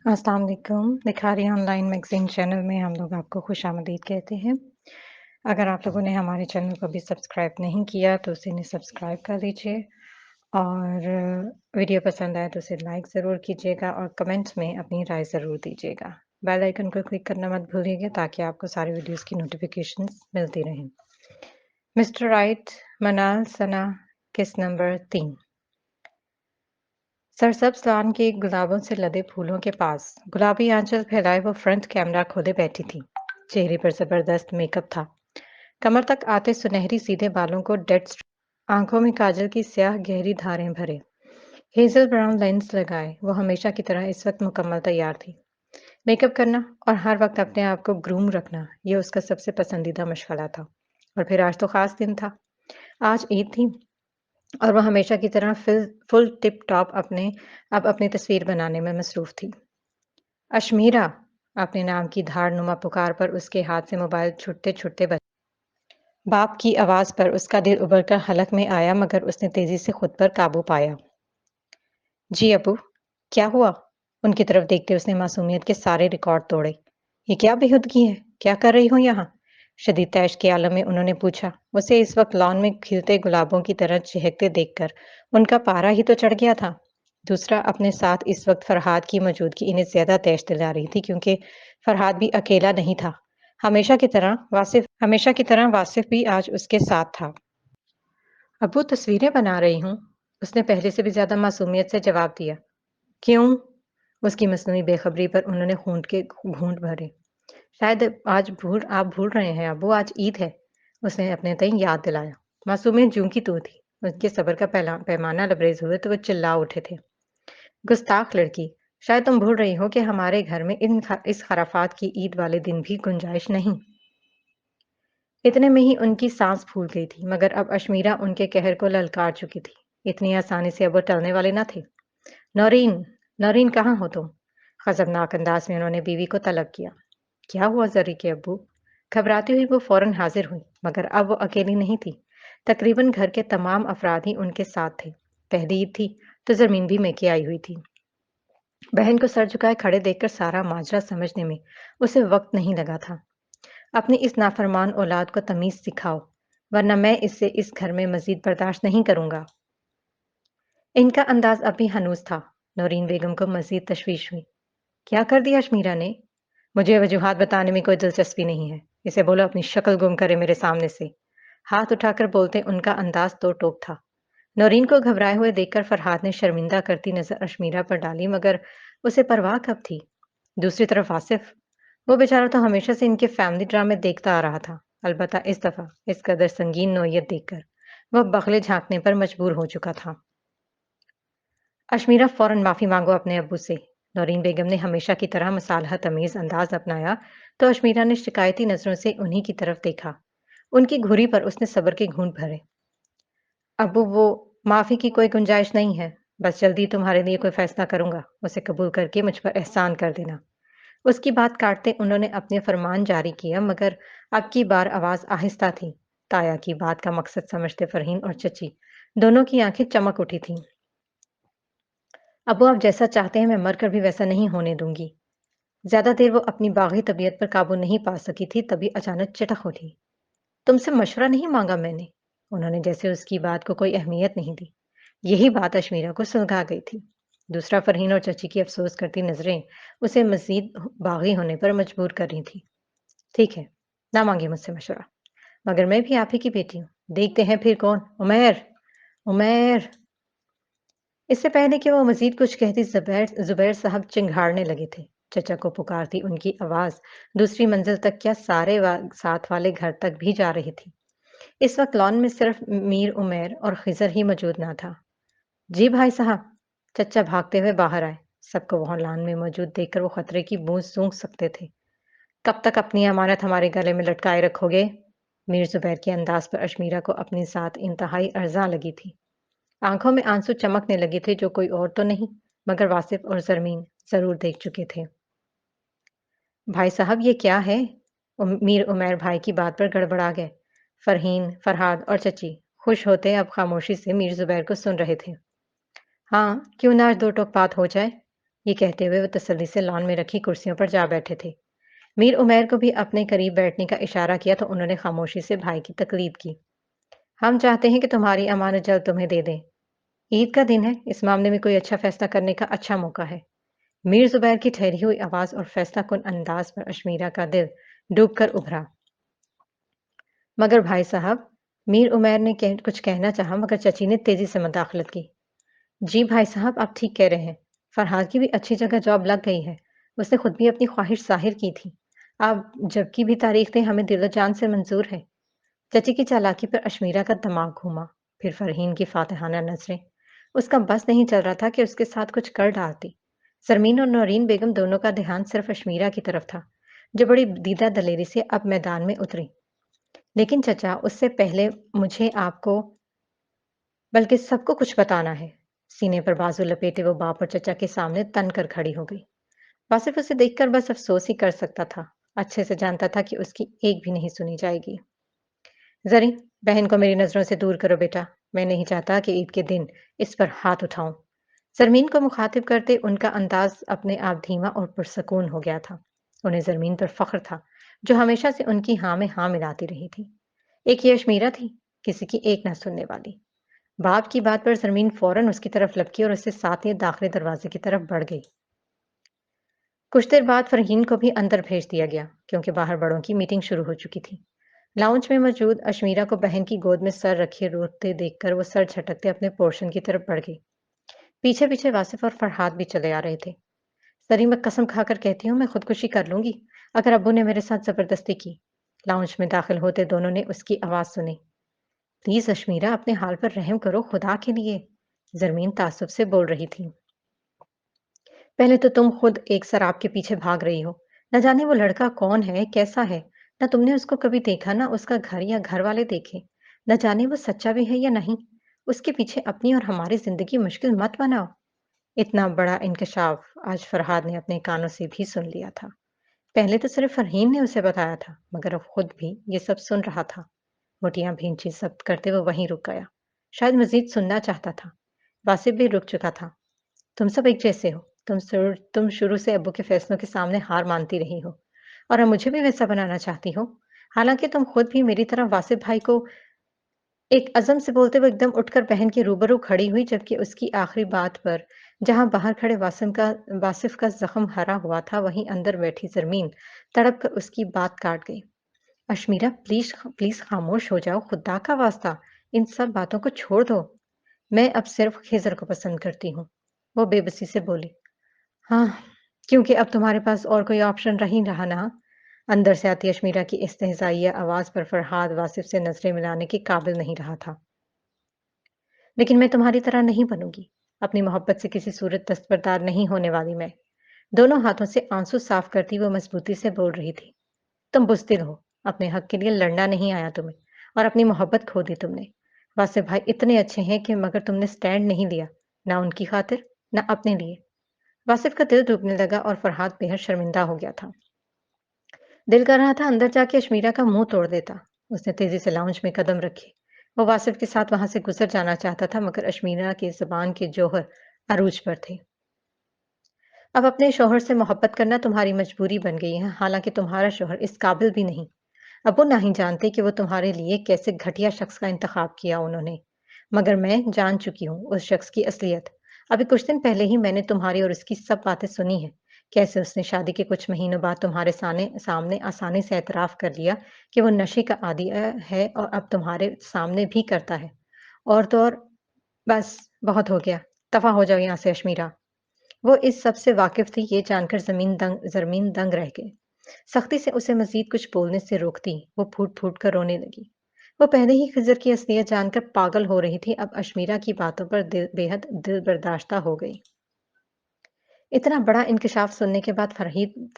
अस्सलाम वालेकुम। निखारी online magazine channel में हम लोग आपको खुशामदीद कहते हैं। अगर आप लोगों ने हमारे चैनल को अभी सब्सक्राइब नहीं किया तो उसे सब्सक्राइब कर लीजिए और वीडियो पसंद आए तो उसे लाइक ज़रूर कीजिएगा और कमेंट्स में अपनी राय ज़रूर दीजिएगा। बेल आइकन को क्लिक करना मत भूलिएगा ताकि आपको सारी वीडियोज़ की नोटिफ़िकेशंस मिलती रहें। मिस्टर राइट, मनाल सना, किस नंबर 3। सरसब्ज़ लॉन के गुलाबों से लदे फूलों के पास गुलाबी आंचल फैलाए वो फ्रंट कैमरा खोले बैठी थी। चेहरे पर जबरदस्त मेकअप था। कमर तक आते सुनहरी सीधे बालों को आंखों में काजल की स्याह गहरी धारें भरे हेजल ब्राउन लेंस लगाए वो हमेशा की तरह इस वक्त मुकम्मल तैयार थी। मेकअप करना और हर वक्त अपने आप को ग्रूम रखना ये उसका सबसे पसंदीदा मशगला था। और फिर आज तो खास दिन था। आज ईद थी और वह हमेशा की तरह फुल टिप टॉप अपनी तस्वीर बनाने में मसरूफ थी। अशमीरा, अपने नाम की धारनुमा पुकार पर उसके हाथ से मोबाइल छुटते छुटते बचा। बाप की आवाज पर उसका दिल उबलकर हलक में आया मगर उसने तेजी से खुद पर काबू पाया। जी अबू, क्या हुआ? उनकी तरफ देखते उसने मासूमियत के सारे रिकॉर्ड तोड़े। ये क्या बेहूदगी है? क्या कर रही हो यहाँ? शदीद तैश के आलम में उन्होंने पूछा। उसे इस वक्त लॉन में खिलते गुलाबों की तरह चहकते देखकर उनका पारा ही तो चढ़ गया था। दूसरा, अपने साथ इस वक्त फरहाद की मौजूदगी इन्हें ज्यादा तैश दिला रही थी क्योंकि फरहाद भी अकेला नहीं था। हमेशा की तरह वासिफ भी आज उसके साथ था। अबू, तस्वीरें बना रही हूँ, उसने पहले से भी ज्यादा मासूमियत से जवाब दिया। क्यों? उसकी मसनूई बेखबरी पर उन्होंने घूंट भरे। शायद आप भूल रहे हैं अबू, आज ईद है। उसने अपने तय याद दिलाया। मासूमियत जूं की तू थी। उसके सब्र का पैमाना लबरेज हुए तो वो चिल्ला उठे थे। गुस्ताख लड़की, शायद तुम भूल रही हो कि हमारे घर में इस खराफात की ईद वाले दिन भी गुंजाइश नहीं। इतने में ही उनकी सांस फूल गई थी मगर अब अशमीरा उनके कहर को ललकार चुकी थी। इतनी आसानी से अब वो टलने वाले न थे। नौरीन, नौरीन कहाँ हो तुम? खजबनाक अंदाज में उन्होंने बीवी को तलब किया। क्या हुआ जरी के अब्बू? घबराती हुई वो फौरन हाजिर हुई मगर अब वो अकेली नहीं थी। तकरीबन घर के तमाम अफराद ही उनके साथ थे। पहली ईद थी तो जमीन भी मैके आई हुई थी। बहन को सर झुकाए खड़े देखकर सारा माजरा समझने में उसे वक्त नहीं लगा था। अपनी इस नाफरमान औलाद को तमीज सिखाओ वरना मैं इससे इस घर में मजीद बर्दाश्त नहीं करूंगा। इनका अंदाज अब भी हनूस था। नौरीन बेगम को मजीद तशवीश हुई। क्या कर दिया अशमीरा ने? मुझे वजूहात बताने में कोई दिलचस्पी नहीं है। इसे बोलो अपनी शक्ल गुम करे मेरे सामने से। हाथ उठाकर बोलते उनका अंदाज तो टोक था। नौरीन को घबराए हुए देखकर फरहाद ने शर्मिंदा करती नजर अशमीरा पर डाली मगर उसे परवाह कब थी। दूसरी तरफ आसिफ, वो बेचारा तो हमेशा से इनके फैमिली ड्रामे देखता आ रहा था। अलबत्ता इस दफा इस कदर संगीन नौयत देखकर वह बगले झांकने पर मजबूर हो चुका था। अशमीरा फौरन माफी मांगो अपने अब्बू से। नौरीन बेगम ने हमेशा की तरह मसालह तमीज अंदाज अपनाया तो अशमीरा ने शिकायती नजरों से उन्हीं की तरफ देखा। उनकी घुरी पर उसने सब्र के घूंट भरे। अब्बू, वो माफी की कोई गुंजाइश नहीं है। बस जल्दी तुम्हारे लिए कोई फैसला करूंगा, उसे कबूल करके मुझ पर एहसान कर देना। उसकी बात काटते उन्होंने अपने फरमान जारी किया मगर अब की बार आवाज आहिस्ता थी। ताया की बात का मकसद समझते फरहीन और चची दोनों की आंखें चमक उठी थीं। अब्बू, आप जैसा चाहते हैं मैं मरकर भी वैसा नहीं होने दूंगी। ज्यादा देर वो अपनी बागी तबीयत पर काबू नहीं पा सकी थी तभी अचानक चटक उठी। तुमसे मशवरा नहीं मांगा मैंने। उन्होंने जैसे उसकी बात को कोई अहमियत नहीं दी। यही बात अशमीरा को सुलझा गई थी। दूसरा, फरहीन और चची की अफसोस करती नजरें उसे मजीद बागी होने पर मजबूर कर रही थी। ठीक है, ना मांगी मुझसे मशवरा, मगर मैं भी आप ही की बेटी हूँ। देखते हैं फिर कौन। उमैर, उमैर। इससे पहले कि वो मजीद कुछ कहती जुबैर जुबैर साहब चिंघाड़ने लगे थे। चचा को पुकारती उनकी आवाज दूसरी मंजिल तक क्या साथ वाले घर तक भी जा रही थी। इस वक्त लॉन में सिर्फ मीर उमैर और खिजर ही मौजूद ना था। जी भाई साहब। चचा भागते हुए बाहर आए। सबको वहां लॉन में मौजूद देखकर वो खतरे की बूंद सूंघ सकते थे। कब तक अपनी अमानत हमारे गले में लटकाए रखोगे? मीर जुबैर के अंदाज पर अशमीरा को अपनी साथ इंतहाई अर्जा लगी थी। आंखों में आंसू चमकने लगे थे जो कोई और तो नहीं मगर वासिफ और जरमीन जरूर देख चुके थे। भाई साहब, ये क्या है? मीर उमैर भाई की बात पर गड़बड़ा गए। फरहीन, फरहाद और चची खुश होते अब खामोशी से मीर जुबैर को सुन रहे थे। हाँ, क्यों ना आज दो टोक बात हो जाए। یہ کہتے ہوئے وہ تسلی سے لان میں رکھی کرسیوں پر جا بیٹھے تھے۔ میر عمیر کو بھی اپنے قریب بیٹھنے کا اشارہ کیا تو انہوں نے خاموشی سے بھائی کی تقلید کی۔ ہم چاہتے ہیں کہ تمہاری امانت جلد تمہیں دے دیں۔ عید کا دن ہے، اس معاملے میں کوئی اچھا فیصلہ کرنے کا اچھا موقع ہے۔ میر زبیر کی ٹھہری ہوئی آواز اور فیصلہ کن انداز پر اشمیرہ کا دل ڈوب کر ابھرا۔ مگر بھائی صاحب، میر عمیر نے کچھ کہنا چاہا مگر چچی نے تیزی سے مداخلت کی۔ جی بھائی صاحب، آپ ٹھیک کہہ رہے ہیں۔ فرحاد کی بھی اچھی جگہ جاب لگ گئی ہے۔ اس نے خود بھی اپنی خواہش ظاہر کی تھی۔ آپ جب کی بھی تاریخ دیں، ہمیں دل و جان سے منظور ہے۔ چچی کی چالاکی پر اشمیرہ کا دماغ گھوما، پھر فرحین کی فاتحانہ نظریں۔ اس کا بس نہیں چل رہا تھا کہ اس کے ساتھ کچھ کر ڈالتی۔ سرمین اور نورین بیگم دونوں کا دھیان صرف اشمیرہ کی طرف تھا، جو بڑی دیدہ دلیری سے اب میدان میں اتری۔ لیکن چچا، اس سے پہلے مجھے آپ کو بلکہ سب کو کچھ بتانا ہے۔ سینے پر بازو لپیٹے وہ باپ اور چچا کے سامنے تن کر کھڑی ہو گئی۔ واصف اسے دیکھ کر بس افسوس ہی کر سکتا تھا۔ اچھے سے جانتا تھا کہ اس کی ایک بھی نہیں سنی جائے گی۔ زری، بہن کو میری نظروں سے دور کرو بیٹا۔ میں نہیں چاہتا کہ عید کے دن اس پر ہاتھ اٹھاؤں۔ زرمین کو مخاطب کرتے ان کا انداز اپنے آپ دھیما اور پرسکون ہو گیا تھا۔ انہیں زرمین پر فخر تھا، جو ہمیشہ سے ان کی ہاں میں ہاں ملاتی رہی تھی۔ ایک یہ اشمیرہ تھی، کسی کی ایک نہ سننے والی۔ باپ کی بات پر زرمین فوراً اس کی طرف لپکی اور اسے ساتھ لیے داخلے دروازے کی طرف بڑھ گئی۔ کچھ دیر بعد فرحین کو بھی اندر بھیج دیا گیا، کیونکہ باہر بڑوں کی میٹنگ شروع ہو چکی تھی۔ لاؤنج میں موجود اشمیرہ کو بہن کی گود میں سر رکھے روتے دیکھ کر وہ سر جھٹکتے اپنے پورشن کی طرف بڑھ گئی۔ پیچھے پیچھے واصف اور فرحاد بھی چلے آ رہے تھے۔ سری، میں قسم کھا کر کہتی ہوں، میں خودکشی کر لوں گی اگر ابو نے میرے ساتھ زبردستی کی۔ لاؤنج میں داخل ہوتے دونوں نے اس کی آواز سنی۔ پلیز اشمیرہ، اپنے حال پر رحم کرو، خدا کے لیے۔ زرمین تعصب سے بول رہی تھی۔ پہلے تو تم خود ایک سراب کے پیچھے بھاگ رہی ہو۔ نہ جانے وہ لڑکا کون ہے، کیسا ہے۔ نہ تم نے اس کو کبھی دیکھا، نہ اس کا گھر یا گھر والے دیکھے۔ نہ جانے وہ سچا بھی ہے یا نہیں۔ اس کے پیچھے اپنی اور ہماری زندگی مشکل مت بناؤ۔ اتنا بڑا انکشاف آج فرحاد نے اپنے کانوں سے بھی سن لیا تھا۔ پہلے تو صرف فرحین نے اسے بتایا تھا، مگر اب خود بھی یہ سب سن رہا تھا۔ موٹیاں بھینچی ضبط کرتے وہ وہیں رک گیا۔ شاید مزید سننا چاہتا تھا۔ واصف بھی رک چکا تھا۔ تم سب ایک جیسے ہو۔ تم شروع سے ابو کے فیصلوں کے سامنے ہار مانتی رہی ہو، اور اب مجھے بھی ویسا بنانا چاہتی ہو۔ حالانکہ تم خود بھی میری طرح واصف بھائی کو… ایک عزم سے بولتے وہ ایک دم اٹھ کر بہن کے روبرو کھڑی ہوئی، جبکہ اس کی آخری بات پر جہاں باہر کھڑے واصف کا زخم ہرا ہوا تھا، وہیں اندر بیٹھی زرمین تڑپ کر اس کی بات کاٹ گئی۔ اشمیرہ، پلیز خاموش ہو جاؤ، خدا کا واسطہ، ان سب باتوں کو چھوڑ دو۔ میں اب صرف خضر کو پسند کرتی ہوں، وہ بے بسی سے بولی۔ ہاں، کیونکہ اب تمہارے پاس اور کوئی آپشن نہیں رہا نا۔ اندر سے آتی اشمیرہ کی استہزائیہ آواز پر فرحاد واصف سے نظریں ملانے کے قابل نہیں رہا تھا۔ لیکن میں تمہاری طرح نہیں بنوں گی۔ اپنی محبت سے کسی صورت دستبردار نہیں ہونے والی میں۔ دونوں ہاتھوں سے آنسو صاف کرتی وہ مضبوطی سے بول رہی تھی۔ تم بزدل ہو، اپنے حق کے لیے لڑنا نہیں آیا تمہیں، اور اپنی محبت کھو دی تم نے۔ واصف بھائی اتنے اچھے ہیں کہ مگر تم نے سٹینڈ نہیں لیا، نہ ان کی خاطر، نہ اپنے لیے۔ واصف کا دل ڈوبنے لگا اور فرحاد بے حد شرمندہ ہو گیا تھا۔ دل کر رہا تھا اندر جا کے اشمیرہ کا منہ توڑ دیتا۔ اس نے تیزی سے لاؤنج میں قدم رکھے۔ وہ واصف کے ساتھ وہاں سے گزر جانا چاہتا تھا، مگر اشمیرہ کی زبان کے جوہر عروج پر تھے۔ اب اپنے شوہر سے محبت کرنا تمہاری مجبوری بن گئی ہے، حالانکہ تمہارا شوہر اس قابل بھی نہیں۔ اب وہ نہیں جانتے کہ وہ تمہارے لیے کیسے گھٹیا شخص کا انتخاب کیا انہوں نے، مگر میں جان چکی ہوں اس شخص کی اصلیت۔ ابھی کچھ دن پہلے ہی میں نے تمہاری اور اس کی سب باتیں سنی ہیں، کیسے اس نے شادی کے کچھ مہینوں بعد تمہارے سامنے آسانی سے اعتراف کر لیا کہ وہ نشے کا عادی ہے، اور اب تمہارے سامنے بھی کرتا ہے۔ اور تو اور… بس بہت ہو گیا، دفع ہو جاؤ یہاں سے اشمیرہ۔ وہ اس سب سے واقف تھی، یہ جان کر زرمین دنگ رہ گئی۔ سختی سے اسے مزید کچھ بولنے سے روکتی، وہ پھوٹ پھوٹ کر رونے لگی۔ وہ پہلے ہی خضر کی اصلیت جان کر پاگل ہو رہی تھی، اب اشمیرہ کی باتوں پر بے حد دل برداشتہ ہو گئی۔ اتنا بڑا انکشاف سننے کے بعد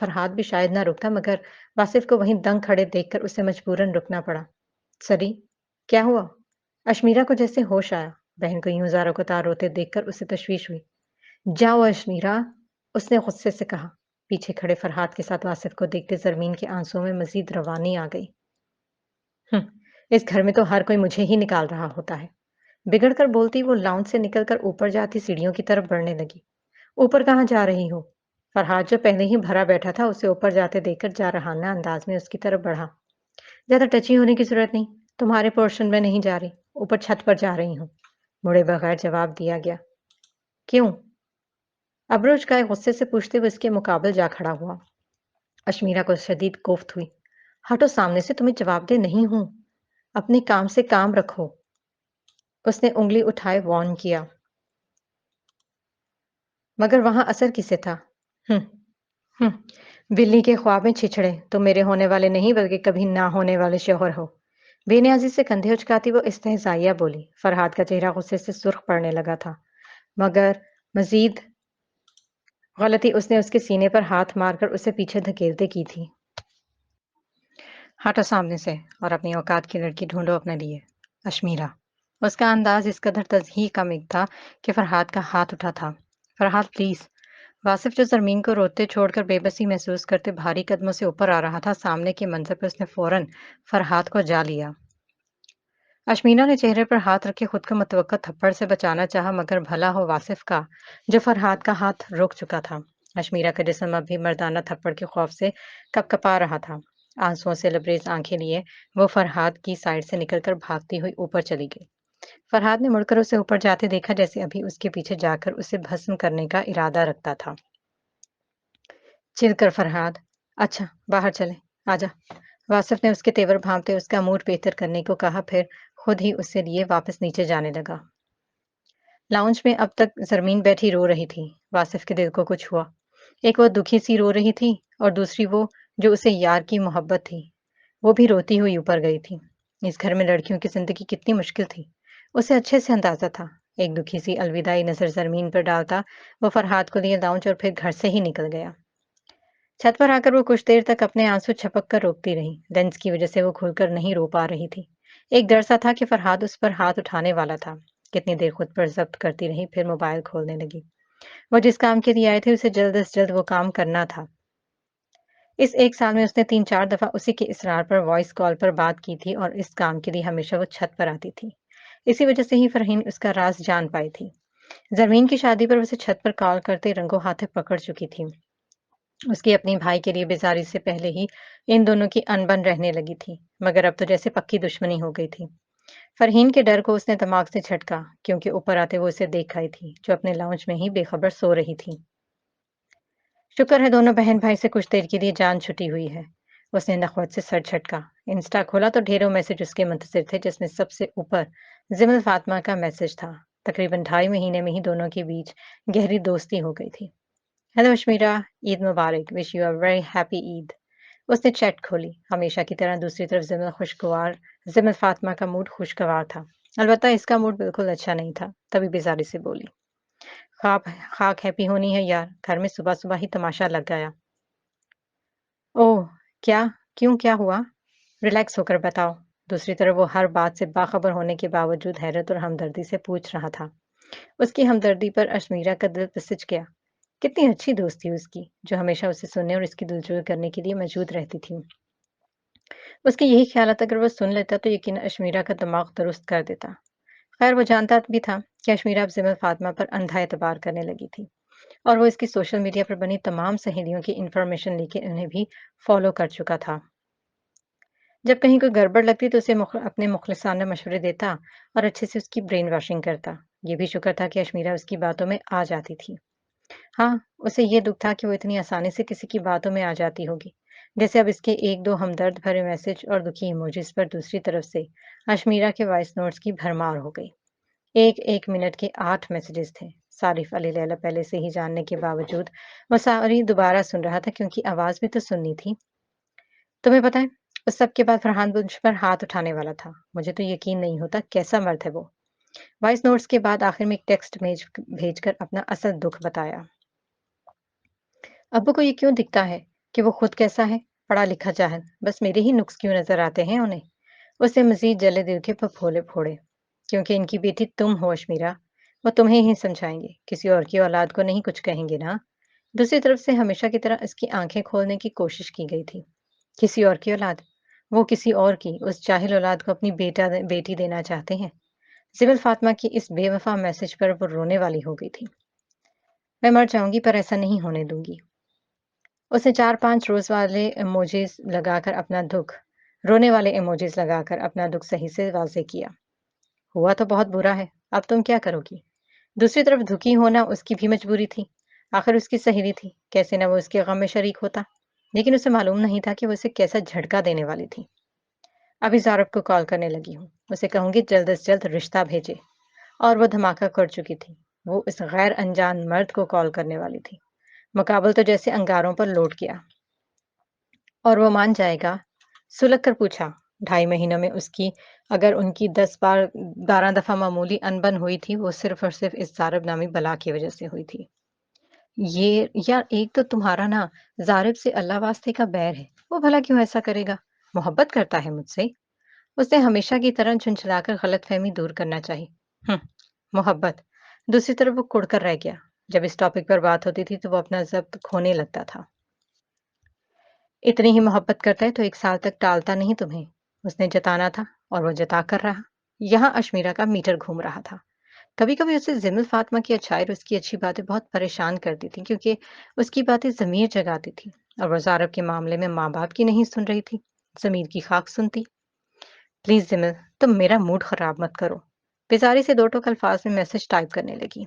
فرحاد بھی شاید نہ رکتا، مگر واصف کو وہیں دنگ کھڑے دیکھ کر اسے مجبوراً رکنا پڑا۔ سری، کیا ہوا؟ اشمیرہ کو جیسے ہوش آیا۔ بہن کو یوں زاروں کو تار روتے دیکھ کر اسے تشویش ہوئی۔ جاؤ اشمیرہ، اس نے غصے سے کہا۔ پیچھے کھڑے فرحاد کے ساتھ واصف کو دیکھتے زرمین کے آنسوؤں میں مزید روانی آ گئی۔ اس گھر میں تو ہر کوئی مجھے ہی نکال رہا ہوتا ہے۔ بگڑ کر بولتی وہ لاؤنج سے نکل کر اوپر جاتی سیڑھیوں کی طرف بڑھنے لگی۔ اوپر کہاں جا رہی ہو؟ فرحاد جو پہلے ہی بھرا بیٹھا تھا اسے اوپر جاتے دیکھ کر جارحانہ انداز میں اس کی طرف بڑھا۔ زیادہ ٹچی ہونے کی ضرورت نہیں، تمہارے پورشن میں نہیں جا رہی، اوپر چھت پر جا رہی ہوں۔ مڑے بغیر جواب دیا گیا۔ کیوں؟ ابروج کا غصے سے پوچھتے ہوئے اس کے مقابل جا کھڑا ہوا۔ اشمیرا کو شدید کوفت ہوئی۔ ہٹو سامنے سے، تمہیں جواب دہ نہیں ہوں، اپنے کام سے کام رکھو۔ اس نے انگلی اٹھائے وارن کیا۔ مگر وہاں اثر کسے تھا؟ ہم ہم بلی کے خواب میں چھچڑے، تم میرے ہونے والے نہیں بلکہ کبھی نہ ہونے والے شوہر ہو۔ بے نیازی سے کندھے اچکاتی وہ استہزائیہ بولی۔ فرحاد کا چہرہ غصے سے سرخ پڑنے لگا تھا، مگر مزید غلطی اس نے اس کے سینے پر ہاتھ مار کر اسے پیچھے دھکیلتے کی تھی۔ ہٹو سامنے سے اور اپنی اوقات کی لڑکی ڈھونڈو اپنے لیے، اشمیرا۔ اس کا انداز اس قدر تضحیح کا مگ تھا کہ فرحاد کا ہاتھ اٹھا تھا۔ فرحاد پلیز۔ واصف جو زمین کو روتے چھوڑ کر بے بسی محسوس کرتے بھاری قدموں سے اوپر آ رہا تھا، سامنے کے منظر پہ اس نے فوراً فرحاد کو جا لیا۔ اشمیرا نے چہرے پر ہاتھ رکھے خود کو متوقع تھپڑ سے بچانا چاہا، مگر بھلا ہو واصف کا جو فرحاد کا ہاتھ روک چکا تھا۔ اشمیرا کا جسم اب بھی مردانہ تھپڑ کے خوف سے کپ کپا رہا تھا۔ آنسوؤں سے لبریز آنکھیں لیے وہ فرحاد کی سائڈ سے نکل کر بھاگتی ہوئی اوپر چلی گئی۔ فرحاد نے مڑ کر اسے اوپر جاتے دیکھا، جیسے ابھی اس کے پیچھے جا کر اسے بھسم کرنے کا ارادہ رکھتا تھا۔ چل کر فرحاد، اچھا باہر چلیں، آجا۔ واصف نے اس کے تیور بھانپتے اس کا موڈ بہتر کرنے کو کہا، پھر خود ہی اسے لیے واپس نیچے جانے لگا۔ لاؤنج میں اب تک زرمین بیٹھی رو رہی تھی۔ واصف کے دل کو کچھ ہوا۔ ایک وہ دکھی سی رو رہی تھی اور دوسری وہ جو اسے یار کی محبت تھی، وہ بھی روتی ہوئی اوپر گئی تھی۔ اس گھر میں لڑکیوں کی زندگی کتنی مشکل تھی، اسے اچھے سے اندازہ تھا۔ ایک دکھی سی الوداعی نظر زرمین پر ڈالتا وہ فرحاد کو لیے لاؤنج اور پھر گھر سے ہی نکل گیا۔ چھت پر آ کر وہ کچھ دیر تک اپنے آنسو چھپک کر روکتی رہی۔ لینس کی وجہ سے وہ کھل کر نہیں رو پا رہی تھی۔ ایک ڈر سا تھا کہ فرحاد اس پر ہاتھ اٹھانے والا تھا۔ کتنی دیر خود پر ضبط کرتی رہی، پھر موبائل کھولنے لگی۔ وہ جس کام کے لیے آئے تھے اسے جلد از جلد وہ کام کرنا تھا۔ اس ایک سال میں اس نے 3-4 دفعہ اسی کے اصرار پر وائس کال پر بات کی تھی اور اس کام کے لیے ہمیشہ وہ چھت پر آتی تھی۔ اسی وجہ سے ہی فرحین اس کا راز جان پائی تھی۔ زرمین کی شادی پر اسے چھت پر کال کرتے رنگوں ہاتھے پکڑ چکی تھی۔ اس کی اپنی بھائی کے لیے بیزاری سے پہلے ہی ان دونوں کی انبن رہنے لگی تھی، مگر اب تو جیسے پکی دشمنی ہو گئی تھی۔ فرحین کے ڈر کو اس نے دماغ سے جھٹکا، کیونکہ اوپر آتے وہ اسے دیکھ آئی تھی جو اپنے لاؤنج میں ہی بے خبر سو رہی تھی۔ شکر ہے دونوں بہن بھائی سے کچھ دیر کے لیے جان چھٹی ہوئی ہے۔ اس نے نخوت سے سر جھٹکا۔ انسٹا کھولا تو ڈھیروں میسج اس کے منتظر تھے، جس میں سب سے اوپر زمل فاطمہ کا میسج تھا۔ تقریباً 2.5 مہینے میں ہی دونوں کے بیچ گہری دوستی ہو گئی تھی۔ ہیلو اشمیرا، عید مبارک، wish you a very happy Eid. اس نے چیٹ کھولی۔ ہمیشہ کی طرح دوسری طرف زمل فاطمہ کا موڈ خوشگوار تھا، البتہ اس کا موڈ بالکل اچھا نہیں تھا۔ تبھی بیزاری سے بولی، خاک ہیپی ہونی ہے یار، گھر میں صبح صبح ہی تماشا لگ گیا۔ اوہ کیا؟ کیوں، کیا ہوا؟ ریلیکس ہو کر بتاؤ۔ دوسری طرف وہ ہر بات سے باخبر ہونے کے باوجود حیرت اور ہمدردی سے پوچھ رہا تھا۔ اس کی ہمدردی پر اشمیرا کا دل پسچ گیا۔ کتنی اچھی دوست تھی اس کی، جو ہمیشہ اسے سننے اور اس کی دلجوئی کرنے کے لیے موجود رہتی تھی۔ اس کے یہی خیالات اگر وہ سن لیتا تو یقیناً اشمیرا کا دماغ درست کر دیتا۔ خیر وہ جانتا بھی تھا کہ اشمیرا اب زمل فاطمہ پر اندھا اعتبار کرنے لگی تھی، اور وہ اس کی سوشل میڈیا پر بنی تمام سہیلیوں کی انفارمیشن لے کے انہیں بھی فالو کر چکا تھا۔ جب کہیں کوئی گڑبڑ لگتی تو اسے اپنے مخلصانہ مشورے دیتا اور اچھے سے اس کی برین واشنگ کرتا۔ یہ بھی شکر تھا کہ اشمیرا اس کی باتوں میں آ جاتی تھی۔ ہاں، اسے یہ دکھ تھا کہ وہ اتنی آسانی سے کسی کی باتوں میں آ جاتی ہوگی، جیسے اب اس کے 1-2 ہمدرد بھرے میسج اور دکھی ایموجیز پر دوسری طرف سے اشمیرا کے وائس نوٹس کی بھرمار ہو گئی۔ ایک منٹ کے 8 میسیجز تھے۔ صارف علی لیلہ پہلے سے ہی جاننے کے باوجود وہ ساری دوبارہ سن رہا تھا، کیونکہ آواز بھی تو سننی تھی۔ تمہیں پتہ ہے، اس سب کے بعد فرحان مجھ پر ہاتھ اٹھانے والا تھا۔ مجھے تو یقین نہیں ہوتا کیسا مرد ہے وہ۔ وائس نوٹس کے بعد آخر میں ایک ٹیکسٹ بھیج کر اپنا اصل دکھ بتایا۔ ابو کو یہ کیوں دکھتا ہے کہ وہ خود کیسا ہے، پڑھا لکھا جاہل، بس میرے ہی نقص کیوں نظر آتے ہیں انہیں؟ اسے مزید جلے دل کے پھپھولے پھوڑے۔ کیونکہ ان کی بیٹی تم ہو اشمیرا، وہ تمہیں ہی سمجھائیں گے، کسی اور کی اولاد کو نہیں کچھ کہیں گے نا۔ دوسری طرف سے ہمیشہ کی طرح اس کی آنکھیں کھولنے کی کوشش کی گئی تھی۔ کسی اور کی اولاد؟ وہ کسی اور کی اس جاہل اولاد کو اپنی بیٹی دینا چاہتے ہیں؟ زبل فاطمہ کی اس بے وفا میسج پر وہ رونے والی ہو گئی تھی۔ میں مر جاؤنگی پر ایسا نہیں ہونے دوں گی۔ उसने 4-5 रोज़ वाले इमोजीज़ लगाकर अपना दुःख रोने वाले इमोजीज़ लगाकर अपना दुःख सही से वाज़ेह किया। हुआ तो बहुत बुरा है, अब तुम क्या करोगी? दूसरी तरफ दुखी होना उसकी भी मजबूरी थी। आखिर उसकी सहेली थी, कैसे न वो उसके गम में शरीक होता। लेकिन उसे मालूम नहीं था कि वो उसे कैसा झटका देने वाली थी। अभी ज़ारब को कॉल करने लगी हूँ। उसे कहूँगी जल्द से जल्द रिश्ता भेजे। और वो धमाका कर चुकी थी। वो इस गैर अनजान मर्द को कॉल करने वाली थी। मुकाबल तो जैसे अंगारों पर लौट गया। और वो मान जाएगा? सुलग कर पूछा। 2.5 महीनों में उसकी अगर उनकी 10 बार 12 दफ़ा मामूली अनबन हुई थी, वो सिर्फ़ और सिर्फ़ इस ज़ारब नामी बला की वज़ह से हुई थी। ये यार एक तो तुम्हारा ना ज़ारिब से अल्लाह वास्ते का बैर है। वो भला क्यों ऐसा करेगा? मोहब्बत करता है मुझसे। उसे हमेशा की तरह झुंझलाकर गलतफ़हमी दूर करना चाहिए। मोहब्बत। दूसरी तरफ वो कुढ़कर रह गया। जब इस टॉपिक पर बात होती थी तो वो अपना ज़ब्त खोने लगता था। इतनी ही मोहब्बत करता है तो 1 साल तक टालता नहीं तुम्हें। उसने जताना था और वो जता कर रहा। यहाँ अशमीरा का मीटर घूम रहा था। कभी-कभी उसे ज़िमल फ़ातिमा की अच्छाई और उसकी अच्छी बातें बहुत परेशान करती थीं क्योंकि उसकी बातें ज़मीर जगाती थीं और वो ज़ारब के मामले में माँ-बाप की नहीं सुन रही थी, ज़मीर की खाक सुनती। प्लीज़ ज़िमल, तुम मेरा मूड ख़राब मत करो। बेज़ारी से 2 टूक अल्फ़ाज़ में मैसेज टाइप करने लगी।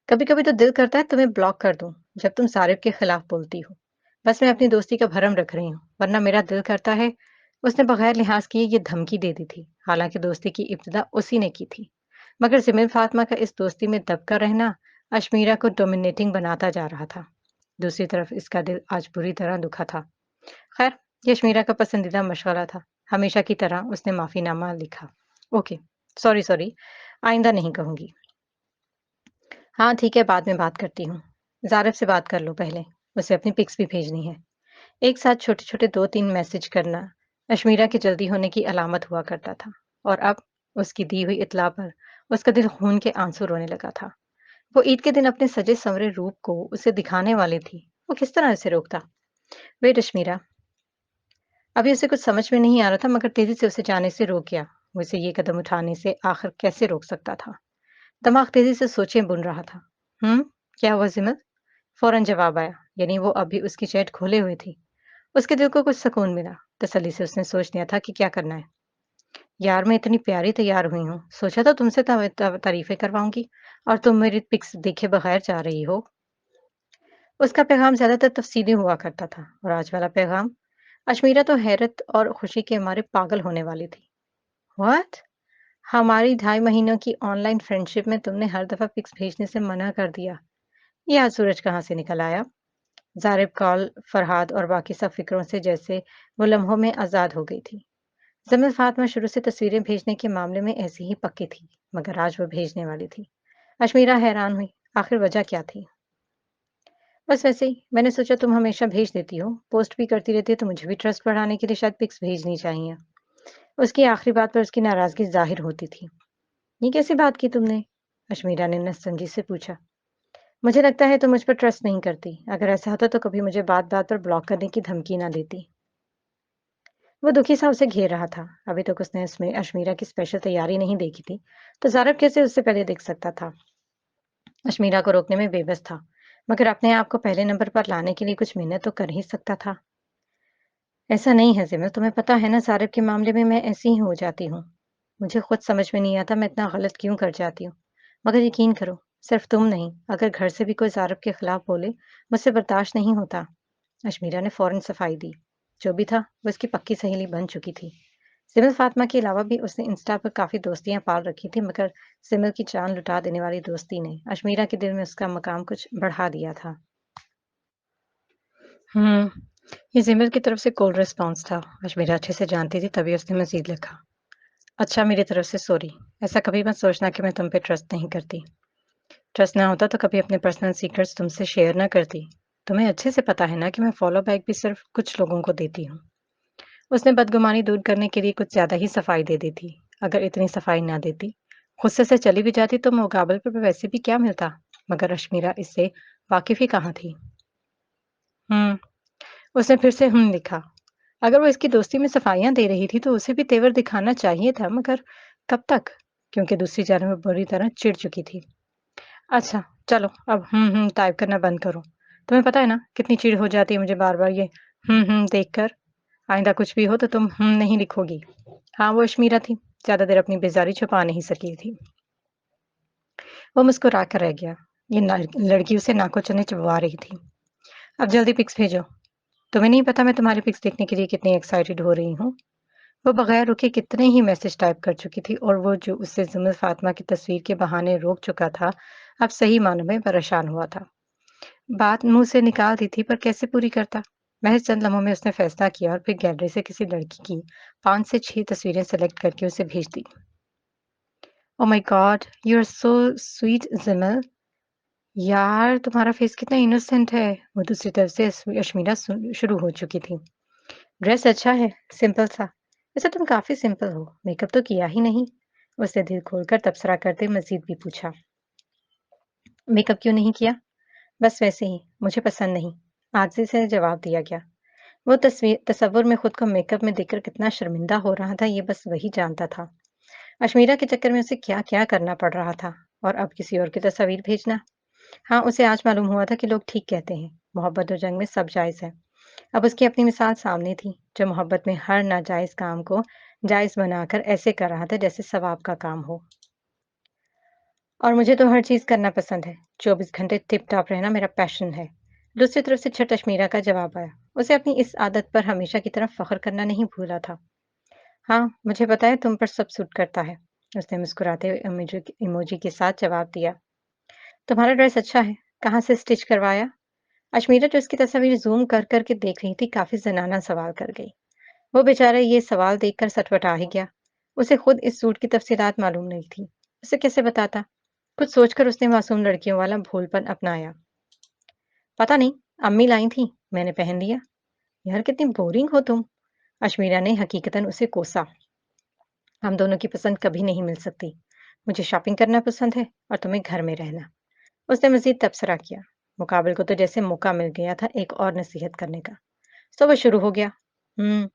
कभी-कभी तो दिल करता है तुम्हें ब्लॉक कर दूँ, जब तुम ज़ारिब के ख़िलाफ़ बोलती हो। बस मैं अपनी दोस्ती का भरम रख रही हूँ, वरना मेरा दिल करता है। उसने बगैर लिहाज़ किए ये धमकी दे दी थी, हालाँकि दोस्ती की इब्तिदा उसी ने की थी। मगर ज़िमल फ़ातिमा का इस दोस्ती में दबका रहना अशमीरा को डोमिनेटिंग बनाता जा रहा था। दूसरी तरफ इसका दिल आज बुरी तरह दुखा था। खैर, ये अशमीरा का पसंदीदा मशग़ला था। हमेशा की तरह उसने माफ़ीनामा लिखा। ओके, सॉरी, सॉरी, आइंदा नहीं कहूँगी। हाँ, ठीक है, बाद में बात करती हूँ। ज़ारिब से बात कर लो पहले, उसे अपनी पिक्स भी भेजनी है। एक साथ छोटे-छोटे 2-3 मैसेज करना अशमीरा के जल्दी होने की अलामत हुआ करता था और अब उसकी दी हुई इत्तला पर उसका दिल खून के आंसू रोने लगा था। वो ईद के दिन अपने सजे-संवरे रूप को उसे दिखाने वाली थी। वो किस तरह इसे रोकता? वेट अशमीरा, अभी उसे कुछ समझ में नहीं आ रहा था मगर तेज़ी से उसे जाने से रोक गया। वो इसे ये कदम उठाने से आखिर कैसे रोक सकता था? दिमाग तेज़ी से सोचें बुन रहा था। क्या हुआ ज़िमल? फ़ौरन जवाब आया, यानी वो अभी उसकी चैट खोले हुए थी। उसके दिल को कुछ सुकून मिला। तसल्ली से उसने सोच लिया था कि क्या करना है। यार मैं इतनी प्यारी तैयार हुई हूँ। सोचा था तुमसे तारीफ़ें करवाऊँगी और तुम मेरी पिक्स देखे बगैर जा रही हो। उसका पैगाम ज़्यादातर तफ़सीली हुआ करता था और आज वाला पैगाम अशमीरा तो हैरत और खुशी के मारे पागल होने वाली थी। व्हाट? हमारी 2.5 महीनों की ऑनलाइन फ्रेंडशिप में तुमने हर दफ़ा पिक्स भेजने से मना कर दिया। ये आज सूरज कहाँ से निकल आया? ज़ारिब कॉल, फ़रहाद और बाकी सब फ़िक्रों से जैसे वो लम्हों में आज़ाद हो गई थी। ज़मील फ़ातिमा शुरू से तस्वीरें भेजने के मामले में ऐसी ही पक्की थी, मगर आज वो भेजने वाली थी। अशमीरा हैरान हुई, आखिर वजह क्या थी? बस वैसे ही, मैंने सोचा तुम हमेशा भेज देती हो, पोस्ट भी करती रहती हो तो मुझे भी ट्रस्ट बढ़ाने के लिए शायद पिक्स भेजनी चाहिए। उसकी आखिरी बात पर उसकी नाराज़गी ज़ाहिर होती थी। ये कैसी बात की तुमने? अशमीरा ने नसतंजी से पूछा। मुझे लगता है तुम मुझ पर ट्रस्ट नहीं करती। अगर ऐसा होता तो कभी मुझे बात-बात पर ब्लॉक करने की धमकी ना देती। वो दुखी सा उसे घेर रहा था। अभी तक उसने इसमें अशमीरा की स्पेशल तैयारी नहीं देखी थी, तो ज़ारब कैसे उससे पहले देख सकता था? अशमीरा को रोकने में बेबस था, मगर अपने आप को पहले नंबर पर लाने के लिए कुछ मेहनत तो कर ही सकता था। ऐसा नहीं है ज़िमल, तुम्हें पता है ना ज़ारिब के मामले में मैं ऐसी ही हो जाती हूँ। मुझे खुद समझ में नहीं आता मैं इतना गलत क्यों कर जाती हूँ। मगर यकीन करो, सिर्फ तुम नहीं, अगर घर से भी कोई ज़ारिब के खिलाफ बोले, मुझसे बर्दाश्त नहीं होता। अशमीरा ने फौरन सफाई दी। जो भी था, वो उसकी पक्की सहेली बन चुकी थी। सिमर फातिमा के अलावा भी उसने इंस्टा पर काफ़ी दोस्तियाँ पाल रखी थी, मगर सिमर की जान लुटा देने वाली दोस्ती ने अशमीरा के दिल में उसका मकाम कुछ बढ़ा दिया था। हुँ, ये सिमर की तरफ से कोल्ड रिस्पॉन्स था। अशमीरा अच्छे से जानती थी, तभी उसने मज़ीद लिखा। अच्छा, मेरी तरफ से सॉरी। ऐसा कभी मत सोचना कि मैं तुम पे ट्रस्ट नहीं करती। ट्रस्ट ना होता तो कभी अपने पर्सनल सीक्रेट्स तुमसे शेयर ना करती। तुम्हें अच्छे से पता है ना कि मैं फॉलो बैक भी सिर्फ कुछ लोगों को देती हूँ। उसने बदगुमानी दूर करने के लिए कुछ ज़्यादा ही सफाई दे दी थी। अगर इतनी सफाई ना देती, गुस्से से चली भी जाती तो मुकाबले पर वैसे भी क्या मिलता? मगर अशमीरा इससे वाकिफ़ ही कहाँ थी। हुँ, उसने फिर से लिखा। अगर वो इसकी दोस्ती में सफाइयाँ दे रही थी तो उसे भी तेवर दिखाना चाहिए था, मगर कब तक? क्योंकि दूसरी जानब वो बुरी तरह चिढ़ चुकी थी। अच्छा, चलो अब टाइप करना बंद करो। तुम्हें पता है ना कितनी चिढ़ हो जाती है मुझे बार-बार ये देखकर। आइंदा कुछ भी हो तो तुम नहीं लिखोगी। हाँ, वो अश्मीरा थी, ज़्यादा देर अपनी बेज़ारी छुपा नहीं सकी थी। वो मुस्कुरा कर रह गया। ये लड़की उसे नाकों-चौने चबवा रही थी। अब जल्दी पिक्स भेजो। तुम्हें नहीं पता मैं तुम्हारे पिक्स देखने के लिए कितनी एक्साइटेड हो रही हूँ। वो बगैर रुके कितने ही मैसेज टाइप कर चुकी थी और वो जो उससे ज़ुम्र फातिमा की तस्वीर के बहाने रोक चुका था, अब सही मानों में परेशान हुआ था। बात मुँह से निकाल दी थी पर कैसे पूरी करता? महज़ चंद लम्हों में उसने फैसला किया और फिर गैलरी से किसी लड़की की 5 से 6 तस्वीरें सेलेक्ट करके उसे भेज दी। Oh my God! You are so sweet Zimal. यार तुम्हारा फेस कितना इनोसेंट है। वो दूसरी तरफ से अश्मीरा शुरू हो चुकी थी। ड्रेस अच्छा है, सिंपल सा। वैसे तुम काफी सिंपल हो, मेकअप तो किया ही नहीं। उसने दिल खोलकर तबसरा करते मजीद भी पूछा। मेकअप क्यों नहीं किया? बस वैसे ही, मुझे पसंद नहीं। आजिज़ी से जवाब दिया गया। वो तस्वुर में खुद को मेकअप में देखकर कितना शर्मिंदा हो रहा था, ये बस वही जानता था। अश्मीरा के चक्कर में उसे क्या क्या करना पड़ रहा था और अब किसी और की तस्वीर भेजना। हाँ, उसे आज मालूम हुआ था कि लोग ठीक कहते हैं, मोहब्बत और जंग में सब जायज़ है। अब उसकी अपनी मिसाल सामने थी, जो मोहब्बत में हर नाजायज़ काम को जायज़ बनाकर ऐसे कर रहा था जैसे सवाब का काम हो। और मुझे तो हर चीज़ करना पसंद है। 24 घंटे टिप-टॉप रहना मेरा पैशन है। दूसरी तरफ से छठ अश्मीरा का जवाब आया। उसे अपनी इस आदत पर हमेशा की तरह फ़ख्र करना नहीं भूला था। हाँ, मुझे पता है तुम पर सब सूट करता है। उसने मुस्कुराते हुए इमोजी के साथ जवाब दिया। तुम्हारा ड्रेस अच्छा है। कहाँ से स्टिच करवाया? अश्मीरा जो उसकी तस्वीर ज़ूम कर कर के देख रही थी, काफ़ी ज़नाना सवाल कर गई। वो बेचारा ये सवाल देखकर सटपटा ही गया। उसे खुद इस सूट की तफसीलात मालूम नहीं थी। उसे कैसे बताता? कुछ सोचकर उसने मासूम लड़कियों वाला भोलपन अपनाया। पता नहीं, अम्मी लाई थी, मैंने पहन लिया। यार कितनी बोरिंग हो तुम। अश्मीरा ने हकीकतन उसे कोसा। हम दोनों की पसंद कभी नहीं मिल सकती। मुझे शॉपिंग करना पसंद है और तुम्हें घर में रहना। उसने मजीद तबसरा किया। मुकाबिल को तो जैसे मौका मिल गया था एक और नसीहत करने का। सुबह शुरू हो गया। हम्म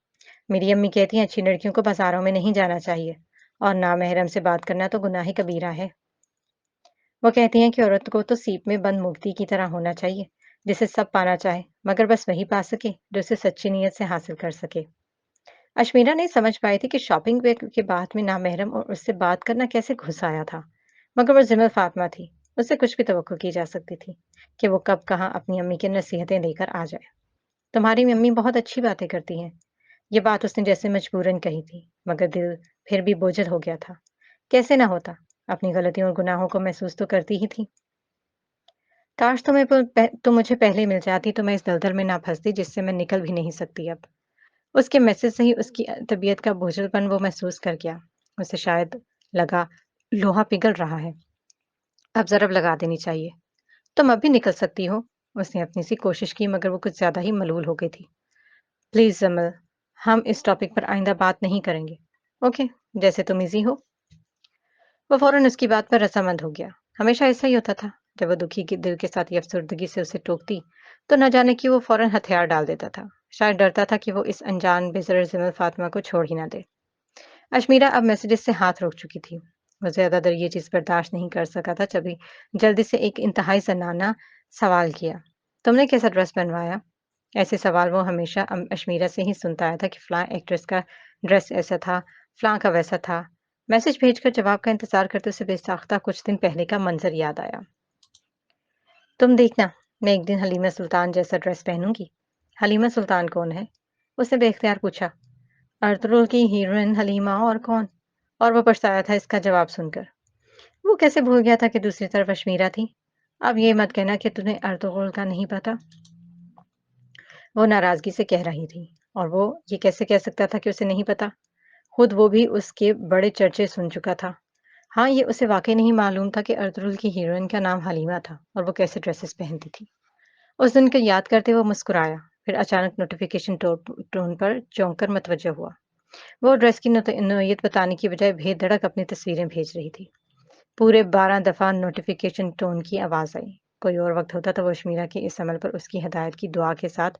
मेरी अम्मी कहती हैं अच्छी लड़कियों को बाजारों में नहीं जाना चाहिए और नामहरम से बात करना तो गुनाह ही कबीरा है। वो कहती हैं कि औरत को तो सीप में बंद मुक्ति की तरह होना चाहिए, जिसे सब पाना चाहे मगर बस वही पा सके जो उसे सच्ची नीयत से हासिल कर सके। अश्मीरा नहीं समझ पाई थी कि शॉपिंग के बाद में नामहरम और उससे बात करना कैसे घुस आया था, मगर वो जिम्मे फातिमा थी। उससे कुछ भी तवक्को की जा सकती थी कि वो कब कहाँ अपनी अम्मी की नसीहतें लेकर आ जाए। तुम्हारी मम्मी बहुत अच्छी बातें करती हैं। ये बात उसने जैसे मजबूरन कही थी, मगर दिल फिर भी बोझल हो गया था। कैसे ना होता, अपनी गलतियों और गुनाहों को महसूस तो करती ही थी। काश तुम मुझे पहले मिल जाती तो मैं इस दलदल में ना फंसती जिससे मैं निकल भी नहीं सकती अब। उसके मैसेज से ही उसकी तबीयत का बोझलपन वो महसूस कर गया। उसे शायद लगा लोहा पिघल रहा है, अब ज़रब लगा देनी चाहिए। तुम अब भी निकल सकती हो। उसने अपनी सी कोशिश की मगर वो कुछ ज्यादा ही मलूल हो गई थी। प्लीज जमल, हम इस टॉपिक पर आइंदा बात नहीं करेंगे। ओके, जैसे तुम इजी हो। वो फौरन उसकी बात पर रजामंद हो गया। हमेशा ऐसा ही होता था। जब वो दुखी के दिल के साथ ये अफसर्दगी से उसे टोकती तो न जाने कि वो फौरन हथियार डाल देता था। शायद डरता था कि वो इस अनजान बेजर जिमल फातिमा को छोड़ ही ना दे। अश्मीरा अब मैसेजेस से हाथ रोक चुकी थी। वो ज्यादा देर ये चीज बर्दाश्त नहीं कर सका था, जब जल्दी से एक इंतहाई जनाना सवाल किया। तुमने कैसा ड्रेस बनवाया? ऐसे सवाल वो हमेशा अश्मीरा से ही सुनता आया था कि फ़लाँ एक्ट्रेस का ड्रेस ऐसा था, फ़लाँ का वैसा था। मैसेज भेजकर जवाब का इंतज़ार करते उसे बेसाख्ता कुछ दिन पहले का मंज़र याद आया। तुम देखना, मैं एक दिन हलीमा सुल्तान जैसा ड्रेस पहनूंगी। हलीमा सुल्तान कौन है? उसने बेख्तियार पूछा। अर्तुगरुल की हीरोइन हलीमा और कौन? और वो पछताया था इसका जवाब सुनकर। वो कैसे भूल गया था कि दूसरी तरफ अश्मीरा थी। अब ये मत कहना कि तुम्हें अर्तुगरुल का नहीं पता। वो नाराज़गी से कह रही थी। और वो ये कैसे कह सकता था कि उसे नहीं पता? खुद वो भी उसके बड़े चर्चे सुन चुका था। हाँ, ये उसे वाक़ई नहीं मालूम था कि अर्तुगरुल की हीरोइन का नाम हलीमा था और वो कैसे ड्रेसेस पहनती थी। उस दिन को याद करते वो मुस्कुराया, फिर अचानक नोटिफ़िकेशन टोन पर चौंक कर मतवज्जह हुआ। वो ड्रेस की नोयत बताने की बजाय बेधड़क अपनी तस्वीरें भेज रही थी। पूरे 12 दफ़ा नोटिफ़िकेशन टोन की आवाज़ आई। कोई और वक़्त होता तो वो शमीरा के इस अमल पर उसकी हिदायत की दुआ के साथ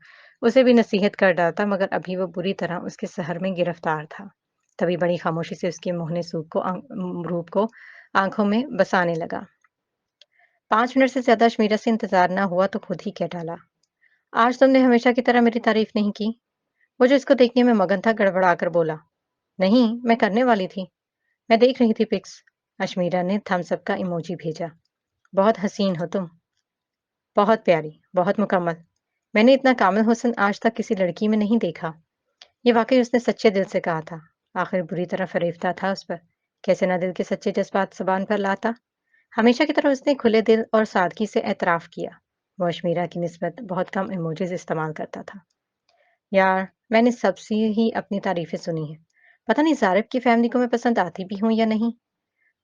उसे भी नसीहत कर डालता, मगर अभी वो बुरी तरह उसके सहर में गिरफ्तार था। तभी बड़ी खामोशी से उसके मुँहने रूप को आँखों में बसाने लगा। 5 मिनट से ज्यादा अश्मीरा से इंतजार ना हुआ तो खुद ही कह डाला, आज तुमने हमेशा की तरह मेरी तारीफ नहीं की। वो जो इसको देखने में मगन था गड़बड़ाकर बोला, नहीं, मैं करने वाली थी, मैं देख रही थी पिक्स। अश्मीरा ने थम्स अप का इमोजी भेजा। बहुत हसीन हो तुम, बहुत प्यारी, बहुत मुकम्मल। मैंने इतना कामिल हुस्न आज तक किसी लड़की में नहीं देखा। ये वाकई उसने सच्चे दिल से कहा था। आखिर बुरी तरह फरेफ्ता था उस पर। कैसे ना दिल के सच्चे जज्बात जुबान पर लाता। हमेशा की तरह उसने खुले दिल और सादगी से एतराफ़ किया। वो अश्मीरा की निस्बत बहुत कम इमोजीज़ इस्तेमाल करता था। यार, मैंने सबसे ही अपनी तारीफ़ें सुनी हैं। पता नहीं ज़ारिब की फ़ैमिली को मैं पसंद आती भी हूँ या नहीं।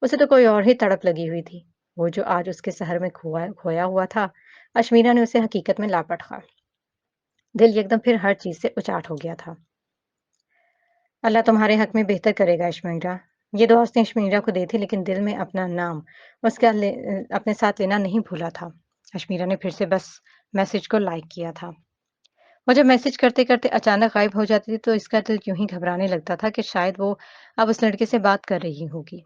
उसे तो कोई और ही तड़प लगी हुई थी। वो जो आज उसके शहर में खोया हुआ था, अश्मीरा ने उसे हकीकत में लापरखा। दिल एकदम फिर हर चीज़ से उचाट हो गया था। अल्लाह तुम्हारे हक में बेहतर करेगा अश्मीरा। ये दुआ उसने अश्मीरा को दी थी लेकिन दिल में अपना नाम अपने साथ लेना नहीं भूला था। अश्मीरा ने फिर से बस मैसेज को लाइक किया था। वो जब मैसेज करते-करते अचानक गायब हो जाती थी तो इसका दिल यूं ही घबराने लगता था कि शायद वो अब उस लड़के से बात कर रही होगी।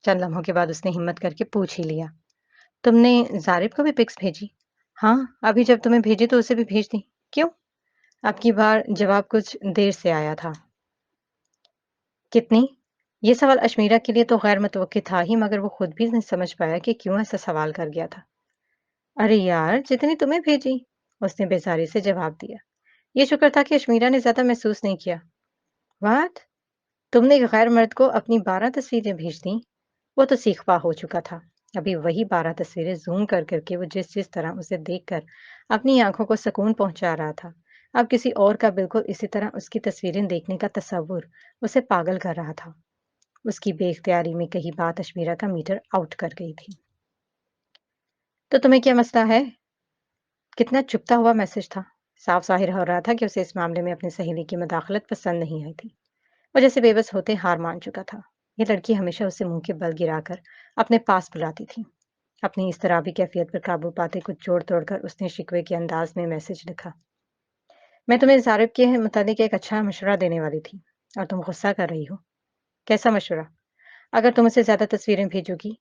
चंद लम्हों के बाद उसने हिम्मत करके पूछ ही लिया, तुमने ज़ारिब को भी पिक्स भेजी? हाँ, अभी जब तुम्हें भेजी तो उसे भी भेज दी। क्यों? अब की बार जवाब कुछ देर से आया था। कितनी? ये सवाल अश्मीरा के लिए तो गैर मुतवक्किल था ही मगर वो खुद भी नहीं समझ पाया कि क्यों ऐसा सवाल कर गया था। अरे यार, जितनी तुम्हें भेजी, उसने बेजारी से जवाब दिया। ये शुक्र था कि अश्मीरा ने ज्यादा महसूस नहीं किया। व्हाट? तुमने एक गैर मर्द को अपनी 12 तस्वीरें भेज दी? वो तो सीखवा हो चुका था। अभी वही 12 तस्वीरें ज़ूम कर करके वो जिस जिस तरह उसे देखकर अपनी आंखों को सुकून पहुंचा रहा था, अब किसी और का बिल्कुल इसी तरह उसकी तस्वीरें देखने का तसव्वुर उसे पागल कर रहा था। उसकी बेख्तियारी में कही बात अश्मीरा का मीटर आउट कर गई थी। तो तुम्हें क्या मसला है? कितना चुभता हुआ मैसेज था। साफ ज़ाहिर हो रहा था कि उसे इस मामले में अपनी सहेली की मदाखलत पसंद नहीं आई थी। वो जैसे बेबस होते हार मान चुका था। ये लड़की हमेशा उसे मुंह के बल गिराकर अपने पास बुलाती थी। अपनी इस तरह भी कैफियत पर काबू पाते कुछ जोड़ तोड़कर उसने शिकवे के अंदाज में मैसेज लिखा, मैं तुम्हें ज़ारिब के मुतालिक एक अच्छा मशवरा देने वाली थी और तुम गुस्सा कर रही हो। कैसा मशवरा? अगर तुम उसे ज़्यादा तस्वीरें भेजोगी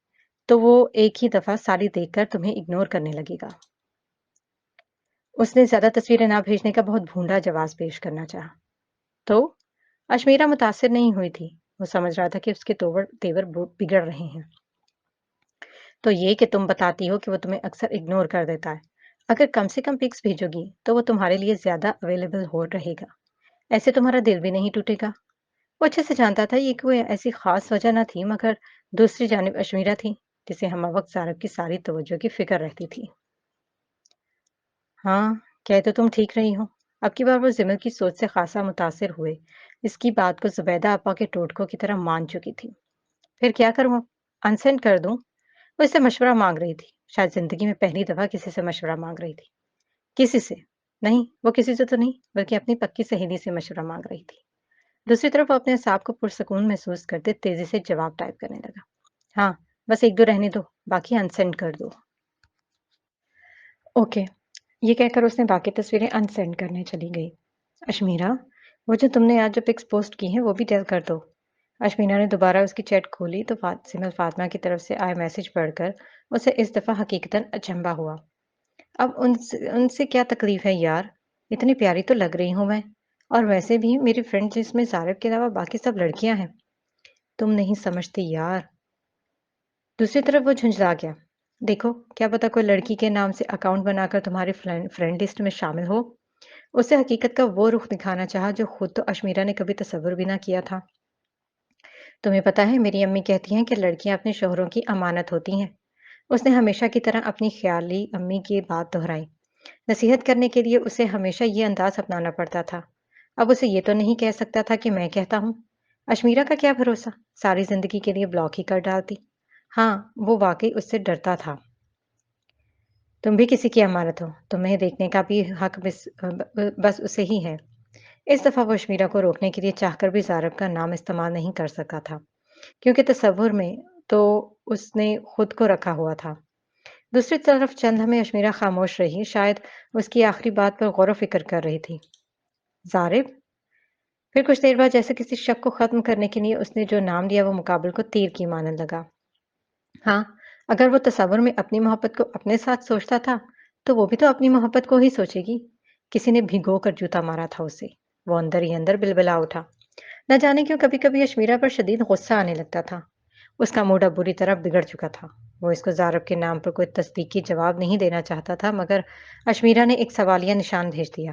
तो वो एक ही दफ़ा सारी देखकर तुम्हें इग्नोर करने लगेगा। उसने ज़्यादा तस्वीरें ना भेजने का बहुत भूंडा जवाब पेश करना चाहा। तो अश्मीरा मुतासिर नहीं हुई थी। वो समझ रहा था कि उसके तोवर तेवर बिगड़ रहे हैं। तो ये कि तुम बताती हो कि वो तुम्हें अक्सर इग्नोर कर देता है। अगर कम से कम पिक्स भेजोगी तो वो तुम्हारे लिए ज्यादा अवेलेबल हो रहेगा। ऐसे तुम्हारा दिल भी नहीं टूटेगा। वो अच्छे से जानता था ये कोई ऐसी खास वजह ना थी मगर दूसरी जानिब अश्मीरा थी जिसे हम वक्त सारब की सारी तवज्जो की फिक्र रहती थी। हाँ, कह तो तुम ठीक रही हो। अब की बार वो जिमल की सोच से खासा मुतासिर हुए। इसकी बात को जुबैदा आपा के टोटकों की तरह मान चुकी थी। फिर क्या करूँ? अनसेंड कर दूँ? वो इससे मशवरा मांग रही थी। शायद जिंदगी में पहली दफा किसी से मशवरा मांग रही थी। किसी से? नहीं, वो किसी से तो नहीं, बल्कि अपनी पक्की सहेली से मशवरा मांग रही थी। दूसरी तरफ वो अपने आप को पुरसकून महसूस करते तेजी से जवाब टाइप करने लगा। हाँ, बस एक दो रहने दो, बाकी अनसेंड कर दो। ओके। ये कहकर उसने बाकी तस्वीरें अनसेंड करने चली गई। अश्मीरा, वो जो तुमने आज जो पिक्स पोस्ट की हैं वो भी टेल कर दो। अश्मीरा ने दोबारा उसकी चैट खोली तो सिमल फातिमा की तरफ से आए मैसेज पढ़कर उसे इस दफा हकीकतन अचंभा हुआ। अब उनसे उनसे क्या तकलीफ है यार? इतनी प्यारी तो लग रही हूँ मैं। और वैसे भी मेरी फ्रेंड लिस्ट में ज़ारिब के अलावा बाकी सब लड़कियां हैं। तुम नहीं समझती यार। दूसरी तरफ वो झुंझला गया। देखो, क्या पता कोई लड़की के नाम से अकाउंट बनाकर तुम्हारी फ्रेंड लिस्ट में शामिल हो। उसे हकीकत का वो रुख दिखाना चाहा जो खुद तो अश्मीरा ने कभी तसव्वुर भी ना किया था। तुम्हें पता है मेरी अम्मी कहती हैं कि लड़कियां अपने शौहरों की अमानत होती हैं। उसने हमेशा की तरह अपनी ख्याली अम्मी की बात दोहराई। नसीहत करने के लिए उसे हमेशा ये अंदाज अपनाना पड़ता था। अब उसे ये तो नहीं कह सकता था कि मैं कहता हूँ। अश्मीरा का क्या भरोसा, सारी जिंदगी के लिए ब्लॉक ही कर डालती। हाँ, वो वाकई उससे डरता था। तुम भी किसी की अमानत हो, तुम्हें देखने का भी हक बस उसे ही है। इस दफा वो अश्मीरा को रोकने के लिए चाहकर भी ज़ारब का नाम इस्तेमाल नहीं कर सका था क्योंकि तसव्वुर में तो उसने खुद को रखा हुआ था। दूसरी तरफ चंद हमें अश्मीरा खामोश रही, शायद उसकी आखिरी बात पर गौर फिक्र कर रही थी। ज़ारिब? फिर कुछ देर बाद जैसे किसी शक को खत्म करने के लिए उसने जो नाम लिया वो मुकाबल को तीर की मानने लगा। हाँ, اگر وہ تصور میں اپنی محبت کو اپنے ساتھ سوچتا تھا تو وہ بھی تو اپنی محبت کو ہی سوچے گی۔ کسی نے بھگو کر جوتا مارا تھا اسے۔ وہ اندر ہی اندر بلبلا اٹھا۔ نہ جانے کیوں کبھی کبھی اشمیرا پر شدید غصہ آنے لگتا تھا۔ اس کا موڈ اب بری طرح بگڑ چکا تھا۔ وہ اس کو زارب کے نام پر کوئی تصدیقی جواب نہیں دینا چاہتا تھا، مگر اشمیرا نے ایک سوالیہ نشان بھیج دیا۔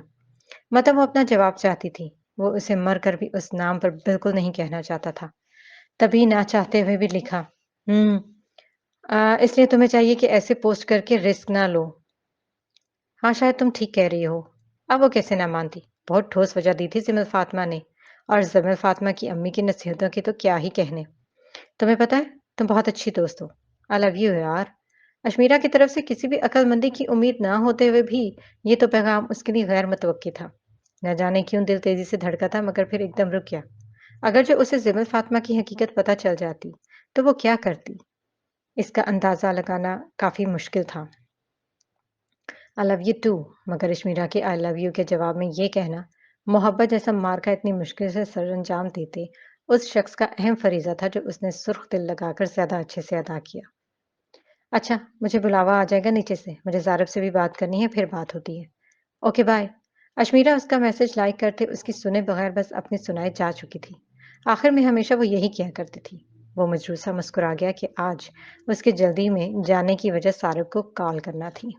مطلب وہ اپنا جواب چاہتی تھی۔ وہ اسے مر کر بھی اس نام پر بالکل نہیں کہنا چاہتا تھا۔ تبھی نہ چاہتے ہوئے بھی لکھا، ہوں اس لیے تمہیں چاہیے کہ ایسے پوسٹ کر کے رسک نہ لو۔ ہاں شاید تم ٹھیک کہہ رہی ہو۔ اب وہ کیسے نہ مانتی؟ بہت ٹھوس وجہ دی تھی زمل فاطمہ نے، اور زمل فاطمہ کی امی کی نصیحتوں کی تو کیا ہی کہنے۔ تمہیں پتہ ہے تم بہت اچھی دوست ہو۔ آئی لو یو یار۔ اشمیرا کی طرف سے کسی بھی عقل مندی کی امید نہ ہوتے ہوئے بھی یہ تو پیغام اس کے لیے غیر متوقع تھا۔ نہ جانے کیوں دل تیزی سے دھڑکا تھا، مگر پھر ایک دم رک گیا۔ اگر جو اسے زمل فاطمہ کی حقیقت پتہ چل جاتی تو وہ کیا کرتی؟ اس کا اندازہ لگانا کافی مشکل تھا۔ آئی لو یو ٹو، مگر اشمیرا کے آئی لو یو کے جواب میں یہ کہنا، محبت جیسا مارکا اتنی مشکل سے سر انجام دیتے اس شخص کا اہم فریضہ تھا جو اس نے سرخ دل لگا کر زیادہ اچھے سے ادا کیا۔ اچھا مجھے بلاوا آ جائے گا نیچے سے، مجھے زارب سے بھی بات کرنی ہے، پھر بات ہوتی ہے۔ Okay bye. اشمیرا اس کا میسج لائک کرتے اس کی سنے بغیر بس اپنی سنائے جا چکی تھی۔ آخر میں ہمیشہ وہ یہی کیا کرتی تھی۔ وہ مجروسہ مسکرا گیا کہ آج اس کے جلدی میں جانے کی وجہ سارب کو کال کرنا تھی۔